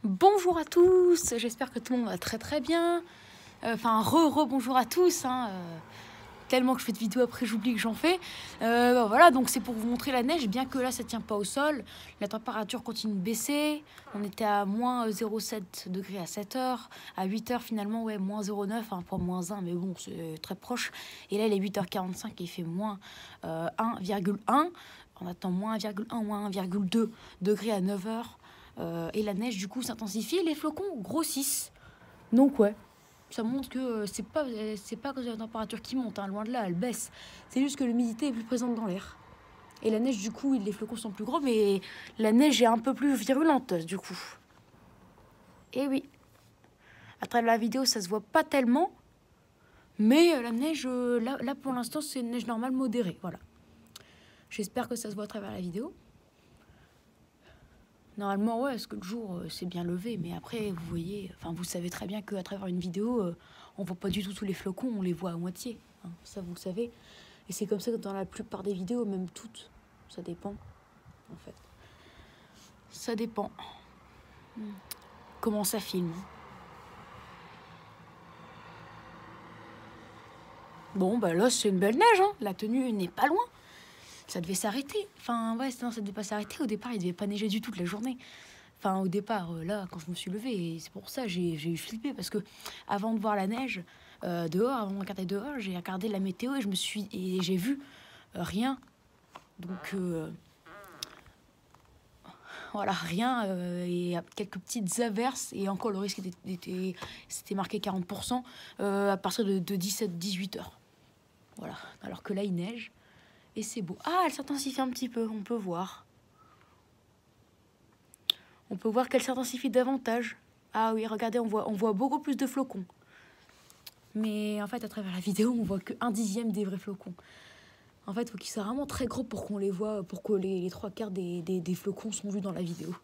Bonjour à tous, j'espère que tout le monde va très bien. Enfin, bonjour à tous. Tellement que je fais de vidéos après, j'oublie que j'en fais. Voilà, donc c'est pour vous montrer la neige, bien que là, ça tient pas au sol. La température continue de baisser. On était à moins 0,7 degrés à 7 heures. À 8 heures, finalement, ouais, moins 0,9, pas moins 1, mais bon, c'est très proche. Et là, il est 8h45 et il fait moins 1,1. On attend moins 1,1, moins 1,2 degrés à 9 heures. Et la neige, du coup, s'intensifie et les flocons grossissent. Donc, ouais. Ça montre que c'est pas à cause de la température qui monte, loin de là, elle baisse. C'est juste que l'humidité est plus présente dans l'air. Et la neige, du coup, les flocons sont plus gros, mais la neige est un peu plus virulente, du coup. Et oui. À travers la vidéo, ça se voit pas tellement. Mais la neige, là pour l'instant, c'est une neige normale modérée. Voilà. J'espère que ça se voit à travers la vidéo. Normalement, ouais, parce que le jour, c'est bien levé. Mais après, vous voyez, vous savez très bien qu'à travers une vidéo, on voit pas du tout tous les flocons, on les voit à moitié. Ça, vous le savez. Et c'est comme ça que dans la plupart des vidéos, même toutes. Ça dépend, en fait. Ça dépend. Comment ça filme. Bon, bah là, c'est une belle neige. La tenue n'est pas loin. Ça devait s'arrêter. Non, ça devait pas s'arrêter. Au départ, il devait pas neiger du tout toute la journée. Au départ, là, quand je me suis levée, et c'est pour ça j'ai eu flippé, parce que avant de voir la neige dehors, avant de regarder dehors, j'ai regardé la météo et j'ai vu rien. Donc voilà, rien, et quelques petites averses, et encore le risque c'était marqué 40% à partir de 17-18 heures. Voilà, alors que là il neige et c'est beau. Ah, elle s'intensifie un petit peu, on peut voir. On peut voir qu'elle s'intensifie davantage. Ah oui, regardez, on voit beaucoup plus de flocons. Mais en fait, à travers la vidéo, on voit que 1/10 des vrais flocons. En fait, il faut qu'ils soient vraiment très gros pour qu'on les voit, pour que les 3/4 des flocons sont vus dans la vidéo.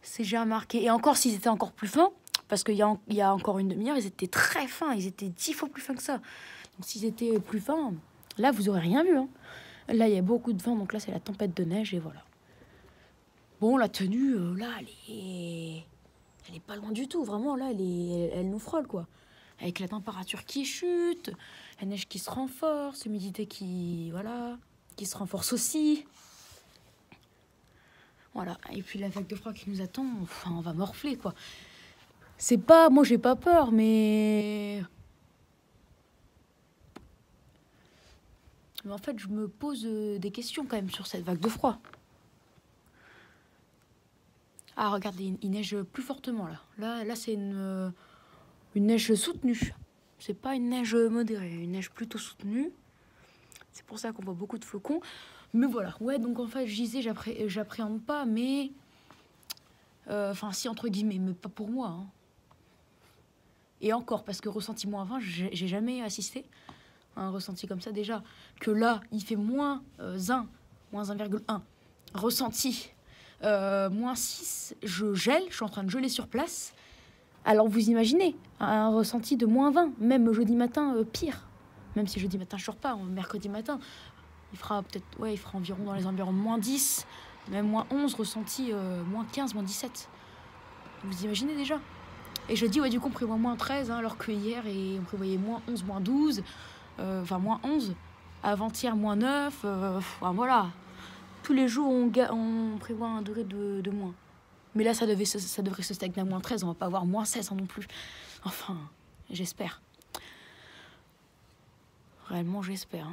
C'est j'ai remarqué. Et encore, s'ils étaient encore plus fins, parce qu'il y a encore une demi-heure, ils étaient très fins. Ils étaient 10 fois plus fins que ça. Donc s'ils étaient plus fins, là, vous aurez rien vu. Là, il y a beaucoup de vent, donc là, c'est la tempête de neige, et voilà. Bon, la tenue, là, elle est pas loin du tout. Vraiment, là, elle nous frôle, quoi. Avec la température qui chute, la neige qui se renforce, l'humidité qui se renforce aussi. Voilà. Et puis la vague de froid qui nous attend, on va morfler, quoi. C'est pas... Moi, j'ai pas peur, mais en fait, je me pose des questions, quand même, sur cette vague de froid. Ah, regardez, il neige plus fortement, là. Là, c'est une neige soutenue. C'est pas une neige modérée, une neige plutôt soutenue. C'est pour ça qu'on voit beaucoup de flocons. Mais voilà, ouais, donc en fait, je disais, j'appréhende pas, mais... si, entre guillemets, mais pas pour moi. Et encore, parce que ressenti moins 20, j'ai jamais assisté à un ressenti comme ça. Déjà, que là, il fait moins 1, moins 1,1. Ressenti, moins 6, je gèle, je suis en train de geler sur place. Alors vous imaginez, un ressenti de moins 20, même jeudi matin, pire. Même si jeudi matin je sors pas, mercredi matin, il fera environ dans les environs de moins 10, même moins 11, ressenti moins 15, moins 17. Vous imaginez déjà? Et jeudi, ouais, du coup on prévoit moins 13, alors que hier on prévoyait moins 11, moins 12, moins 11, avant-hier moins 9, voilà. Tous les jours on prévoit 1 degré de moins. Mais là, ça devrait se stagner à moins 13. On va pas avoir moins 16 non plus. Enfin, j'espère. Réellement, j'espère.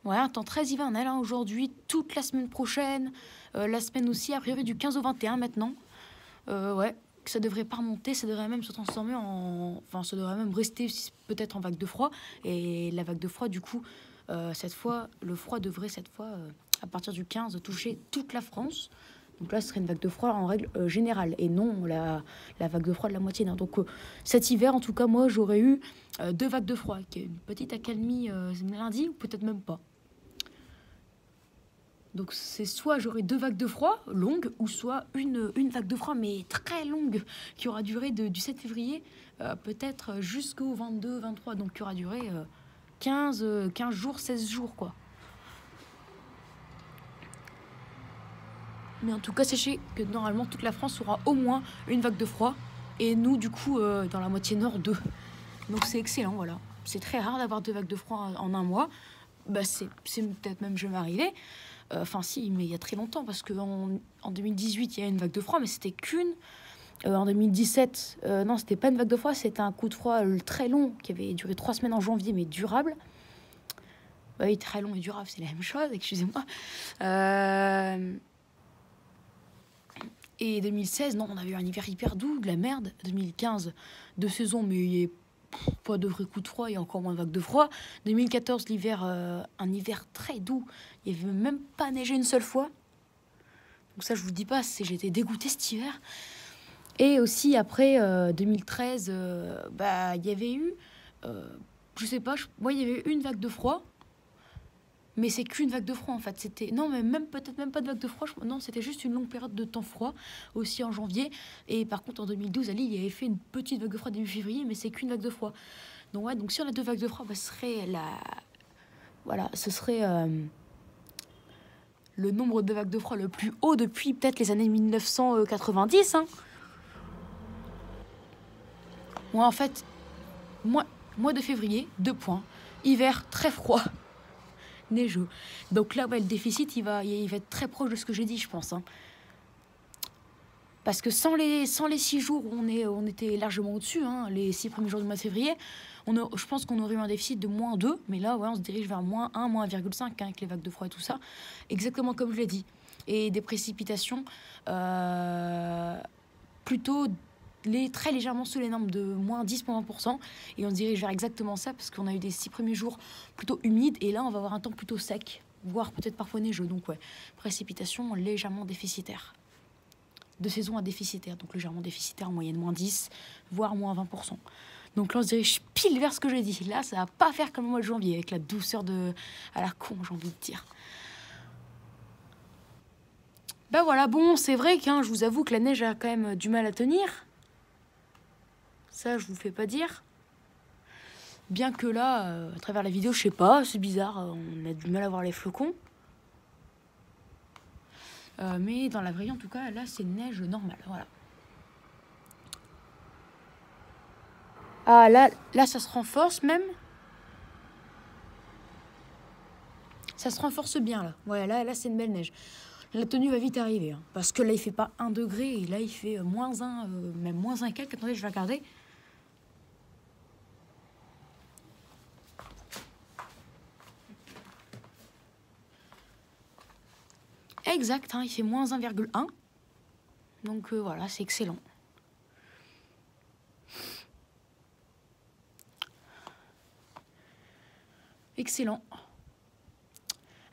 Ouais, un temps très hivernal aujourd'hui, toute la semaine prochaine. La semaine aussi, a priori, du 15 au 21 maintenant. Ouais, ça devrait pas remonter. Ça devrait même se transformer ça devrait même rester peut-être en vague de froid. Et la vague de froid, du coup, cette fois, le froid devrait cette fois... à partir du 15, toucher toute la France. Donc là, ce serait une vague de froid en règle générale, et non la vague de froid de la moitié nord. Donc cet hiver, en tout cas, moi, j'aurais eu 2 vagues de froid, qui est une petite accalmie lundi, ou peut-être même pas. Donc c'est soit j'aurai 2 vagues de froid longues, ou soit une vague de froid, mais très longue, qui aura duré du 7 février, peut-être jusqu'au 22-23, donc qui aura duré 15 jours, 16 jours, quoi. Mais en tout cas, sachez que normalement, toute la France aura au moins une vague de froid. Et nous, du coup, dans la moitié nord, 2. Donc c'est excellent, voilà. C'est très rare d'avoir 2 vagues de froid en un mois. Bah, c'est peut-être même jamais arrivé. Enfin si, mais il y a très longtemps, parce qu'en 2018, il y a eu une vague de froid, mais c'était qu'une. En 2017, non, c'était pas une vague de froid, c'était un coup de froid très long, qui avait duré 3 semaines en janvier, mais durable. Oui, très long et durable, c'est la même chose, excusez-moi. Et 2016, non, on avait eu un hiver hyper doux, de la merde. 2015, 2 saisons, mais il n'y a pas de vrai coup de froid, il y a encore moins de vagues de froid. 2014, l'hiver, un hiver très doux, il n'y avait même pas neigé une seule fois. Donc ça, je vous dis pas, j'étais dégoûtée cet hiver. Et aussi, après, 2013, bah, il y avait eu, je sais pas, moi, il y avait eu une vague de froid. Mais c'est qu'une vague de froid en fait. C'était non, mais peut-être même pas de vague de froid. Non, c'était juste une longue période de temps froid aussi en janvier. Et par contre en 2012 à Lille, il y avait fait une petite vague de froid début février, mais c'est qu'une vague de froid. Donc ouais, donc si on a 2 vagues de froid, bah, ce serait le nombre de vagues de froid le plus haut depuis peut-être les années 1990. Hein. Moi en fait, mois de février, 2 points. Hiver très froid. Neigeux. Donc là, ouais, le déficit, il va être très proche de ce que j'ai dit, je pense. Hein. Parce que sans les 6 jours où on était largement au-dessus, hein, les 6 premiers jours du mois de février, je pense qu'on aurait eu un déficit de -2. Mais là, ouais, on se dirige vers -1, -1,5 hein, avec les vagues de froid et tout ça. Exactement comme je l'ai dit. Et des précipitations plutôt très légèrement sous les normes de -10, -20%. Et on se dirige vers exactement ça parce qu'on a eu des 6 premiers jours plutôt humides. Et là, on va avoir un temps plutôt sec, voire peut-être parfois neigeux. Donc ouais, précipitations légèrement déficitaires. De saison à déficitaire, donc légèrement déficitaire en moyenne -10, voire -20%. Donc là, on se dirige pile vers ce que j'ai dit. Là, ça va pas faire comme le mois de janvier, avec la douceur à la con, j'ai envie de dire. Ben voilà, bon, c'est vrai que je vous avoue que la neige a quand même du mal à tenir. Ça, je vous fais pas dire. Bien que là, à travers la vidéo, je sais pas, c'est bizarre, on a du mal à voir les flocons. Mais dans la vraie vie, en tout cas, là, c'est une neige normale, voilà. Ah, là, ça se renforce même. Ça se renforce bien, là. Ouais, là c'est une belle neige. La tenue va vite arriver, hein, parce que là, il fait pas 1 degré, et là, il fait -1, même -1 quelques. Attendez, je vais regarder. Exact, hein, il fait -1,1. Donc voilà, c'est excellent. Excellent.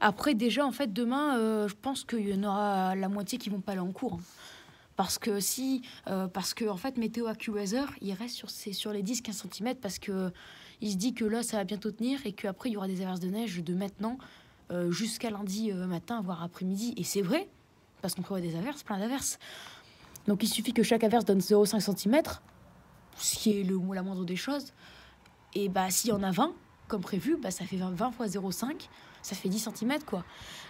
Après, déjà, en fait, demain, je pense qu'il y en aura la moitié qui vont pas aller en cours. Hein. Parce que en fait, Météo AccuWeather, il reste sur les 10-15 cm parce que il se dit que là, ça va bientôt tenir et qu'après, il y aura des averses de neige de maintenant jusqu'à lundi matin, voire après-midi. Et c'est vrai, parce qu'on prévoit des averses, plein d'averses. Donc, il suffit que chaque averse donne 0,5 cm, ce qui est la moindre des choses. Et bah, s'il y en a 20, comme prévu, bah, ça fait 20 fois 0,5, ça fait 10 cm, quoi.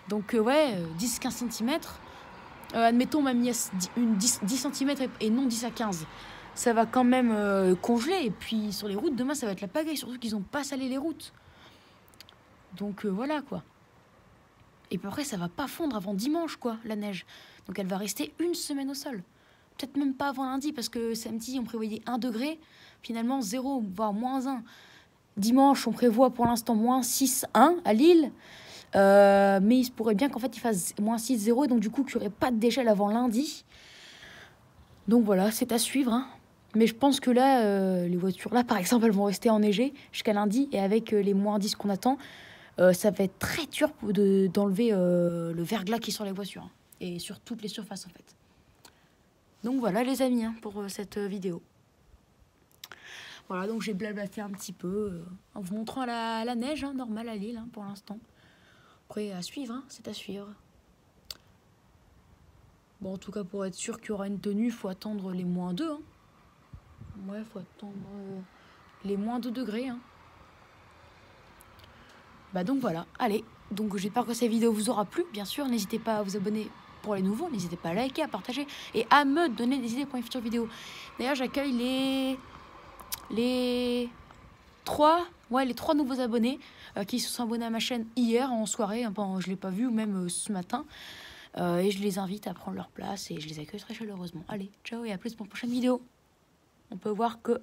Donc, ouais, 10-15 cm. Admettons, même 10 cm et non 10 à 15. Ça va quand même congeler. Et puis, sur les routes, demain, ça va être la pagaille. Surtout qu'ils n'ont pas salé les routes. Donc, voilà, quoi. Et puis après, ça va pas fondre avant dimanche, quoi, la neige. Donc, elle va rester une semaine au sol. Peut-être même pas avant lundi, parce que samedi, on prévoyait 1 degré. Finalement, 0, voire -1. Dimanche, on prévoit pour l'instant -6,1 à Lille. Mais il se pourrait bien qu'en fait il fasse -6,0 et donc du coup qu'il n'y aurait pas de dégel avant lundi. Donc voilà, c'est à suivre. Hein. Mais je pense que là, les voitures là par exemple, elles vont rester enneigées jusqu'à lundi et avec les -10 qu'on attend, ça va être très dur d'enlever le verglas qui est sur les voitures hein, et sur toutes les surfaces en fait. Donc voilà les amis hein, pour cette vidéo. Voilà, donc j'ai blablaté un petit peu en vous montrant la neige hein, normale à Lille hein, pour l'instant. Après, à suivre, hein, c'est à suivre. Bon, en tout cas, pour être sûr qu'il y aura une tenue, il faut attendre les -2. Hein. Ouais, il faut attendre les -2 degrés. Hein. Bah donc voilà, allez. Donc j'espère que cette vidéo vous aura plu. Bien sûr, n'hésitez pas à vous abonner pour les nouveaux, n'hésitez pas à liker, à partager et à me donner des idées pour une future vidéo. D'ailleurs, j'accueille les trois nouveaux abonnés qui se sont abonnés à ma chaîne hier en soirée. Bon, je ne l'ai pas vu, ou même ce matin. Et je les invite à prendre leur place et je les accueille très chaleureusement. Allez, ciao et à plus pour une prochaine vidéo. On peut voir que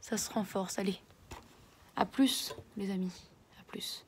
ça se renforce. Allez, à plus les amis, à plus.